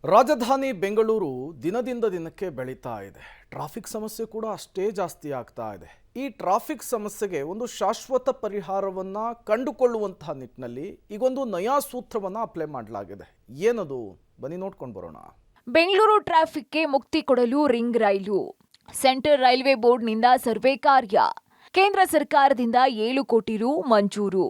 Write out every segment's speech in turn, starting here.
ರಾಜಧಾನಿ ಬೆಂಗಳೂರು ದಿನದಿಂದ ದಿನಕ್ಕೆ ಬೆಳೀತಾ ಇದೆ. ಟ್ರಾಫಿಕ್ ಸಮಸ್ಯೆ ಕೂಡ ಅಷ್ಟೇ ಜಾಸ್ತಿ ಆಗ್ತಾ ಇದೆ. ಈ ಟ್ರಾಫಿಕ್ ಸಮಸ್ಯೆಗೆ ಒಂದು ಶಾಶ್ವತ ಪರಿಹಾರವನ್ನು ಕಂಡುಕೊಳ್ಳುವಂತಹ ನಿಟ್ಟಿನಲ್ಲಿ ಈಗೊಂದು ನಯಾ ಸೂತ್ರವನ್ನು ಅಪ್ಲೈ ಮಾಡಲಾಗಿದೆ. ಏನದು ಬನ್ನಿ ನೋಡ್ಕೊಂಡು ಬರೋಣ. ಬೆಂಗಳೂರು ಟ್ರಾಫಿಕ್ಗೆ ಮುಕ್ತಿ ಕೊಡಲು ರಿಂಗ್ ರೈಲು. ಸೆಂಟ್ರಲ್ ರೈಲ್ವೆ ಬೋರ್ಡ್ನಿಂದ ಸರ್ವೆ ಕಾರ್ಯ. ಕೇಂದ್ರ ಸರ್ಕಾರದಿಂದ 7 ಕೋಟಿ ರು ಮಂಜೂರು.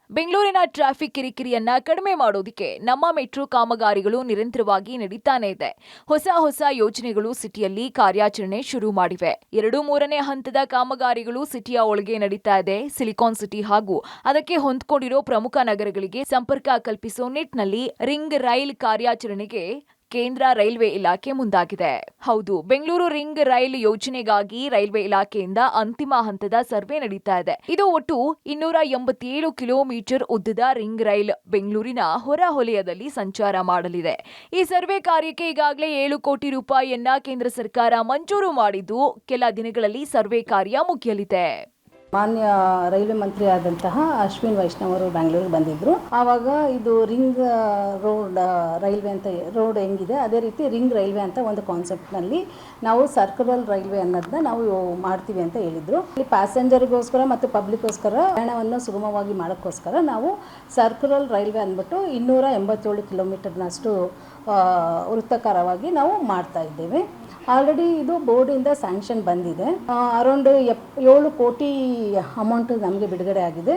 ಬೆಂಗಳೂರಿನ ಟ್ರಾಫಿಕ್ ಕಿರಿಕಿರಿಯನ್ನ ಕಡಿಮೆ ಮಾಡೋದಕ್ಕೆ ನಮ್ಮ ಮೆಟ್ರೋ ಕಾಮಗಾರಿಗಳು ನಿರಂತರವಾಗಿ ನಡೀತಾನೆ ಇದೆ. ಹೊಸ ಯೋಜನೆಗಳು ಸಿಟಿಯಲ್ಲಿ ಕಾರ್ಯಾಚರಣೆ ಶುರು ಮಾಡಿವೆ. 2-3ನೇ ಹಂತದ ಕಾಮಗಾರಿಗಳು ಸಿಟಿಯ ಒಳಗೆ ನಡೀತಾ ಇದೆ. ಸಿಲಿಕಾನ್ ಸಿಟಿ ಹಾಗೂ ಅದಕ್ಕೆ ಹೊಂದ್ಕೊಂಡಿರೋ ಪ್ರಮುಖ ನಗರಗಳಿಗೆ ಸಂಪರ್ಕ ಕಲ್ಪಿಸೋ ನಿಟ್ಟಿನಲ್ಲಿ ರಿಂಗ್ ರೈಲ್ ಕಾರ್ಯಾಚರಣೆಗೆ ಕೇಂದ್ರ ರೈಲ್ವೆ ಇಲಾಖೆ ಮುಂದಾಗಿದೆ. ಹೌದು, ಬೆಂಗಳೂರು ರಿಂಗ್ ರೈಲ್ ಯೋಜನೆಗಾಗಿ ರೈಲ್ವೆ ಇಲಾಖೆಯಿಂದ ಅಂತಿಮ ಹಂತದ ಸರ್ವೆ ನಡೀತಾ ಇದೆ. ಇದು ಒಟ್ಟು 287 ಕಿಲೋಮೀಟರ್ ಉದ್ದದ ರಿಂಗ್ ರೈಲ್ ಬೆಂಗಳೂರಿನ ಹೊರ ವಲಯದಲ್ಲಿ ಸಂಚಾರ ಮಾಡಲಿದೆ. ಈ ಸರ್ವೆ ಕಾರ್ಯಕ್ಕೆ ಈಗಾಗಲೇ 7 ಕೋಟಿ ರೂಪಾಯಿಯನ್ನ ಕೇಂದ್ರ ಸರ್ಕಾರ ಮಂಜೂರು ಮಾಡಿದ್ದು, ಕೆಲ ದಿನಗಳಲ್ಲಿ ಸರ್ವೆ ಕಾರ್ಯ ಮುಗಿಯಲಿದೆ. ಮಾನ್ಯ ರೈಲ್ವೆ ಮಂತ್ರಿ ಆದಂತಹ ಅಶ್ವಿನ್ ವೈಷ್ಣವ್ ಅವರು ಬೆಂಗಳೂರಿಗೆ ಬಂದಿದ್ದರು. ಆವಾಗ ಇದು ರಿಂಗ್ ರೋಡ್ ರೈಲ್ವೆ ಅಂತ ರೋಡ್ ಹೆಂಗಿದೆ ಅದೇ ರೀತಿ ರಿಂಗ್ ರೈಲ್ವೆ ಅಂತ ಒಂದು ಕಾನ್ಸೆಪ್ಟ್ನಲ್ಲಿ ನಾವು ಸರ್ಕ್ಯುಲರ್ ರೈಲ್ವೆ ಅನ್ನೋದನ್ನ ನಾವು ಮಾಡ್ತೀವಿ ಅಂತ ಹೇಳಿದರು. ಇಲ್ಲಿ ಪ್ಯಾಸೆಂಜರ್ಗೋಸ್ಕರ ಮತ್ತು ಪಬ್ಲಿಕ್ಗೋಸ್ಕರ ಪ್ರಯಾಣವನ್ನು ಸುಗಮವಾಗಿ ಮಾಡೋಕ್ಕೋಸ್ಕರ ನಾವು ಸರ್ಕ್ಯುಲರ್ ರೈಲ್ವೆ ಅಂದ್ಬಿಟ್ಟು 287 ಕಿಲೋಮೀಟರ್ನಷ್ಟು ವೃತ್ತಾಕಾರವಾಗಿ ನಾವು ಮಾಡ್ತಾ ಇದ್ದೇವೆ. ಆಲ್ರೆಡಿ ಇದು ಬೋರ್ಡಿಂದ ಸ್ಯಾಂಕ್ಷನ್ ಬಂದಿದೆ. ಅರೌಂಡ್ 7 ಕೋಟಿ ಅಮೌಂಟ್ ನಮಗೆ ಬಿಡುಗಡೆ ಆಗಿದೆ.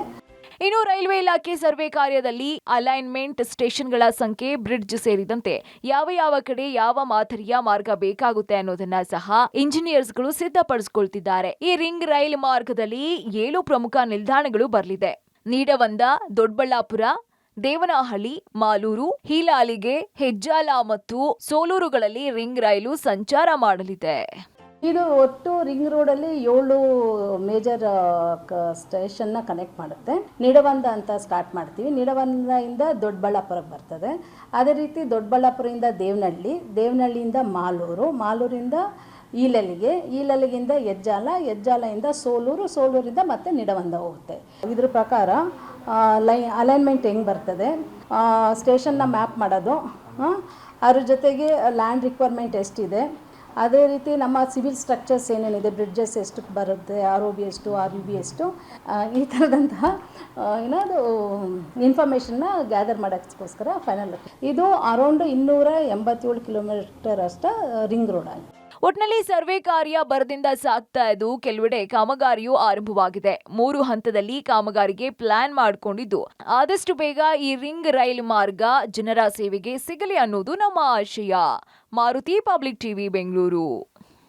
ಇನ್ನು ರೈಲ್ವೆ ಇಲಾಖೆ ಸರ್ವೆ ಕಾರ್ಯದಲ್ಲಿ ಅಲೈನ್ಮೆಂಟ್ ಸ್ಟೇಷನ್ಗಳ ಸಂಖ್ಯೆ, ಬ್ರಿಡ್ಜ್ ಸೇರಿದಂತೆ ಯಾವ ಕಡೆ ಯಾವ ಮಾದರಿಯ ಮಾರ್ಗ ಬೇಕಾಗುತ್ತೆ ಅನ್ನೋದನ್ನ ಸಹ ಇಂಜಿನಿಯರ್ಸ್ಗಳು ಸಿದ್ಧಪಡಿಸಿಕೊಳ್ತಿದ್ದಾರೆ. ಈ ರಿಂಗ್ ರೈಲ್ ಮಾರ್ಗದಲ್ಲಿ 7 ಪ್ರಮುಖ ನಿಲ್ದಾಣಗಳು ಬರಲಿದೆ. ನೀಡವಂದ, ದೊಡ್ಡಬಳ್ಳಾಪುರ, ದೇವನಹಳ್ಳಿ, ಮಾಲೂರು, ಹೀಲಾಲಿಗೆ, ಹೆಜ್ಜಾಲ ಮತ್ತು ಸೋಲೂರುಗಳಲ್ಲಿ ರಿಂಗ್ ರೈಲು ಸಂಚಾರ ಮಾಡಲಿದೆ. ಇದು ಒಟ್ಟು ರಿಂಗ್ ರೋಡಲ್ಲಿ 7 ಮೇಜರ್ ಸ್ಟೇಷನ್ನ ಕನೆಕ್ಟ್ ಮಾಡುತ್ತೆ. ನಿಡವಂದ ಅಂತ ಸ್ಟಾರ್ಟ್ ಮಾಡ್ತೀವಿ. ನಿಡವಂದದಿಂದ ದೊಡ್ಡಬಳ್ಳಾಪುರಕ್ಕೆ ಬರ್ತದೆ. ಅದೇ ರೀತಿ ದೊಡ್ಡಬಳ್ಳಾಪುರದಿಂದ ದೇವನಹಳ್ಳಿಯಿಂದ ಮಾಲೂರಿಂದ ಈಲಲ್ಲಿಗಿಂದ ಹೆಜ್ಜಾಲದಿಂದ ಸೋಲೂರಿಂದ ಮತ್ತೆ ನಿಡವಂದ ಹೋಗುತ್ತೆ. ಇದ್ರ ಪ್ರಕಾರ ಅಲೈನ್ಮೆಂಟ್ ಹೆಂಗೆ ಬರ್ತದೆ, ಸ್ಟೇಷನ್ನ ಮ್ಯಾಪ್ ಮಾಡೋದು, ಅದ್ರ ಜೊತೆಗೆ ಲ್ಯಾಂಡ್ ರಿಕ್ವೈರ್ಮೆಂಟ್ ಎಷ್ಟಿದೆ, ಅದೇ ರೀತಿ ನಮ್ಮ ಸಿವಿಲ್ ಸ್ಟ್ರಕ್ಚರ್ಸ್ ಏನೇನಿದೆ, ಬ್ರಿಡ್ಜಸ್ ಎಷ್ಟು ಬರುತ್ತೆ, ROB ಎಷ್ಟು, RUB ಎಷ್ಟು, ಈ ಥರದಂತಹ ಏನಾದರೂ ಇನ್ಫಾರ್ಮೇಷನ್ನ ಗ್ಯಾದರ್ ಮಾಡೋಕ್ಕೋಸ್ಕರ ಫೈನಲ್ ಇದು ಅರೌಂಡ್ 287 ಕಿಲೋಮೀಟರ್ ಅಷ್ಟು ರಿಂಗ್ ರೋಡ್ ಆಗಿದೆ. ಒಟ್ನಲ್ಲಿ ಸರ್ವೆ ಕಾರ್ಯ ಭರದಿಂದ ಸಾಗ್ತಾ ಇದ್ದು, ಕೆಲವೆಡೆ ಕಾಮಗಾರಿಯು ಆರಂಭವಾಗಿದೆ. 3 ಹಂತದಲ್ಲಿ ಕಾಮಗಾರಿಗೆ ಪ್ಲಾನ್ ಮಾಡಿಕೊಂಡಿದ್ದು, ಆದಷ್ಟು ಬೇಗ ಈ ರಿಂಗ್ ರೈಲ್ ಮಾರ್ಗ ಜನರ ಸೇವೆಗೆ ಸಿಗಲಿ ಅನ್ನೋದು ನಮ್ಮ ಆಶಯ. Maruti, public TV, Bengaluru.